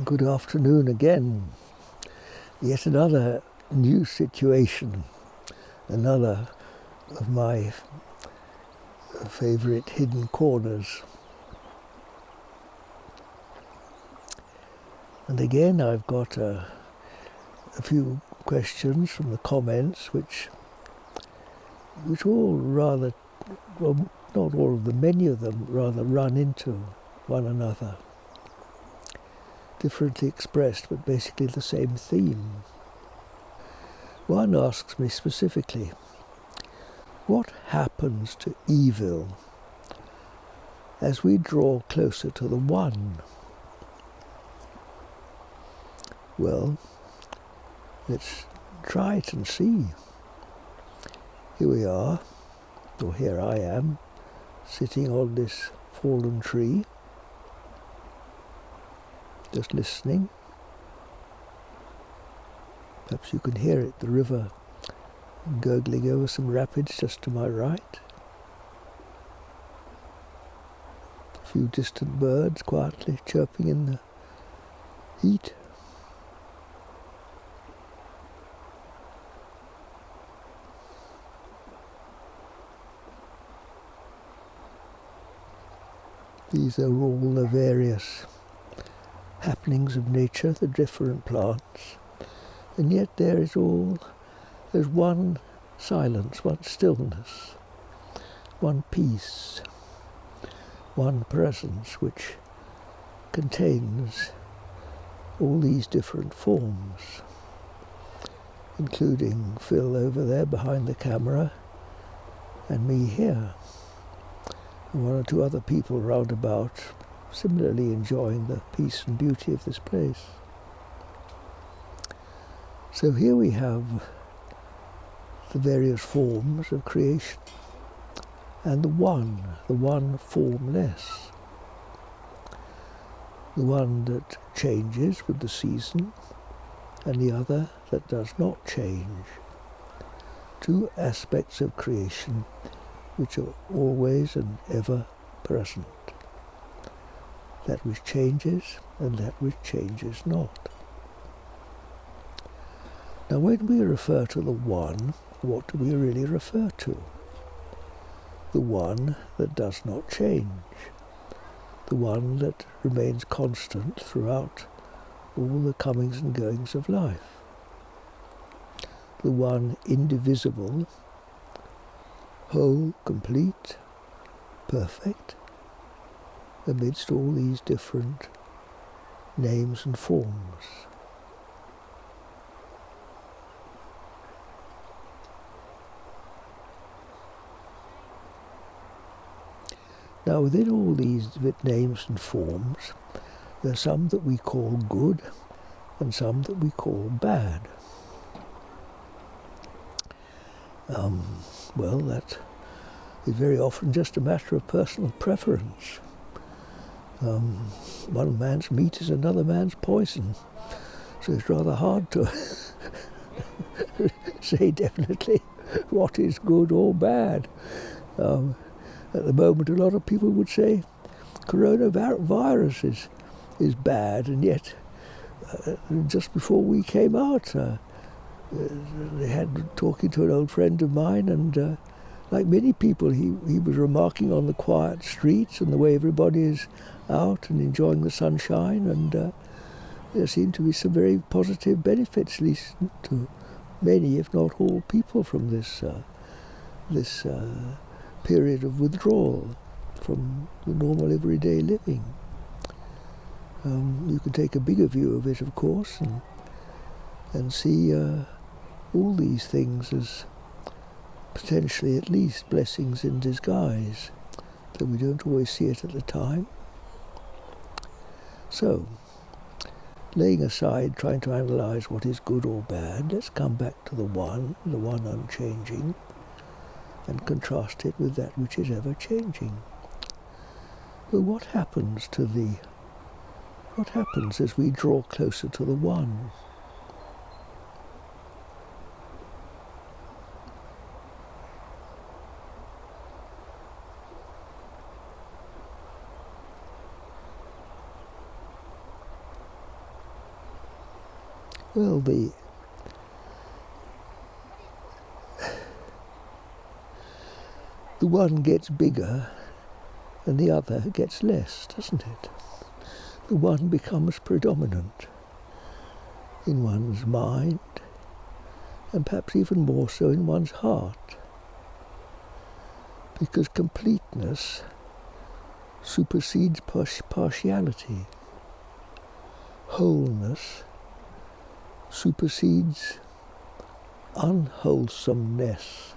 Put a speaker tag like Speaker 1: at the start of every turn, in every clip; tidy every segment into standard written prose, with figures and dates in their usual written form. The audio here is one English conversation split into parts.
Speaker 1: Good afternoon again. Yet another new situation, another of my favourite hidden corners. And again I've got a few questions from the comments which all rather, well, not all of them, many of them rather run into one another. Differently expressed, but basically the same theme. One asks me specifically, what happens to evil as we draw closer to the One? Well, let's try it and see. Here we are, or here I am, sitting on this fallen tree, just listening. Perhaps you can hear it, the river gurgling over some rapids just to my right. A few distant birds quietly chirping in the heat. These are all the various happenings of nature, the different plants, and yet there's one silence, one stillness, one peace, one presence which contains all these different forms, including Phil over there behind the camera and me here, and one or two other people round about similarly enjoying the peace and beauty of this place. So here we have the various forms of creation and the one formless, the one that changes with the season and the other that does not change. Two aspects of creation which are always and ever present. That which changes and that which changes not. Now when we refer to the One, what do we really refer to? The One that does not change. The One that remains constant throughout all the comings and goings of life. The One indivisible, whole, complete, perfect, amidst all these different names and forms. Now within all these names and forms, there are some that we call good and some that we call bad. Well, that is very often just a matter of personal preference. One man's meat is another man's poison, so it's rather hard to say definitely what is good or bad. At the moment, a lot of people would say coronavirus is bad, and yet just before we came out, they had talking to an old friend of mine, and like many people, he was remarking on the quiet streets and the way everybody is out and enjoying the sunshine, and there seem to be some very positive benefits, at least to many, if not all, people from this period of withdrawal from the normal everyday living. You can take a bigger view of it, of course, and see all these things as potentially at least blessings in disguise, though we don't always see it at the time. So, laying aside trying to analyse what is good or bad, let's come back to the One unchanging, and contrast it with that which is ever changing. Well, what happens as we draw closer to the One? Well, the one gets bigger and the other gets less, doesn't it? The one becomes predominant in one's mind, and perhaps even more so in one's heart, because completeness supersedes partiality. Wholeness supersedes unwholesomeness.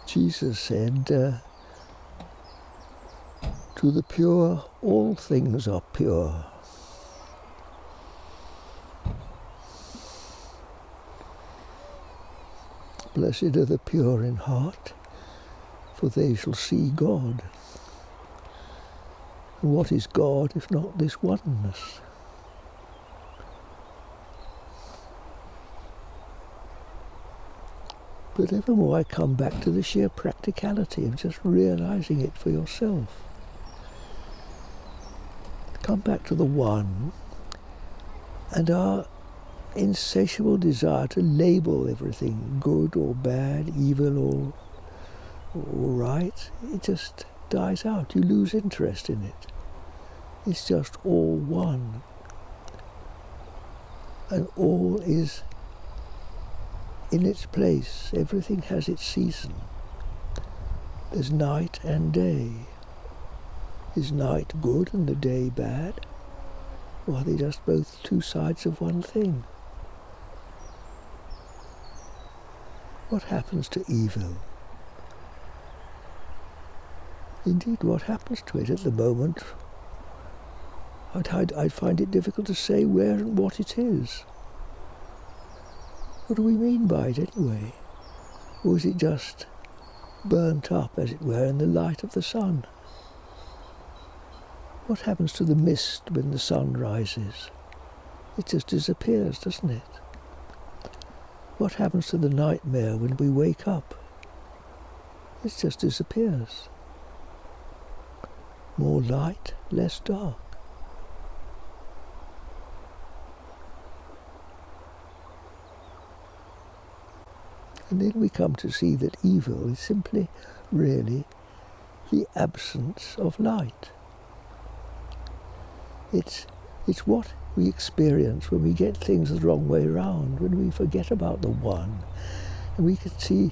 Speaker 1: Jesus said, to the pure, all things are pure. Blessed are the pure in heart, for they shall see God. And what is God if not this oneness? But evermore I come back to the sheer practicality of just realizing it for yourself. Come back to the one, and our insatiable desire to label everything good or bad, evil or right, it just dies out. You lose interest in it. It's just all one. And all is in its place. Everything has its season. There's night and day. Is night good and the day bad? Or are they just both two sides of one thing? What happens to evil? Indeed, what happens to it at the moment? I'd find it difficult to say where and what it is. What do we mean by it anyway? Or is it just burnt up, as it were, in the light of the sun? What happens to the mist when the sun rises? It just disappears, doesn't it? What happens to the nightmare when we wake up? It just disappears. More light, less dark. And then we come to see that evil is simply, really, the absence of light. It's what we experience when we get things the wrong way round, when we forget about the one, and we can see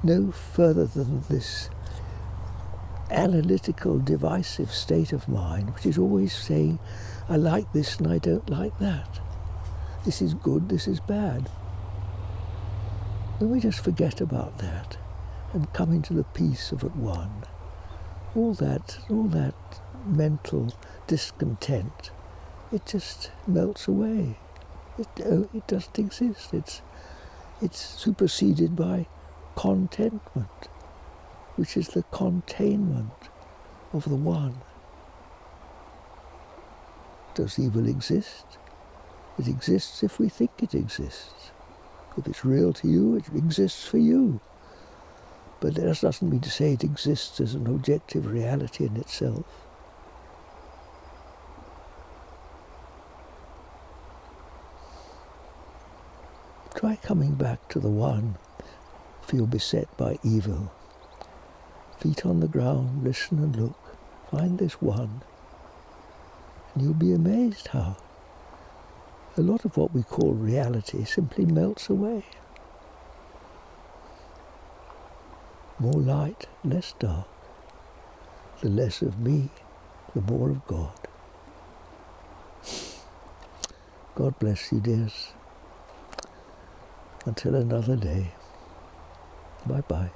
Speaker 1: no further than this analytical, divisive state of mind, which is always saying, I like this and I don't like that. This is good, this is bad. When we just forget about that and come into the peace of at one, all that mental discontent, it just melts away. It doesn't exist. It's superseded by contentment, which is the containment of the one. Does evil exist? It exists if we think it exists. If it's real to you, it exists for you. But that doesn't mean to say it exists as an objective reality in itself. Try coming back to the one if you're beset by evil. Feet on the ground, listen and look. Find this one. And you'll be amazed how a lot of what we call reality simply melts away. More light, less dark. The less of me, the more of God. God bless you, dears. Until another day. Bye-bye.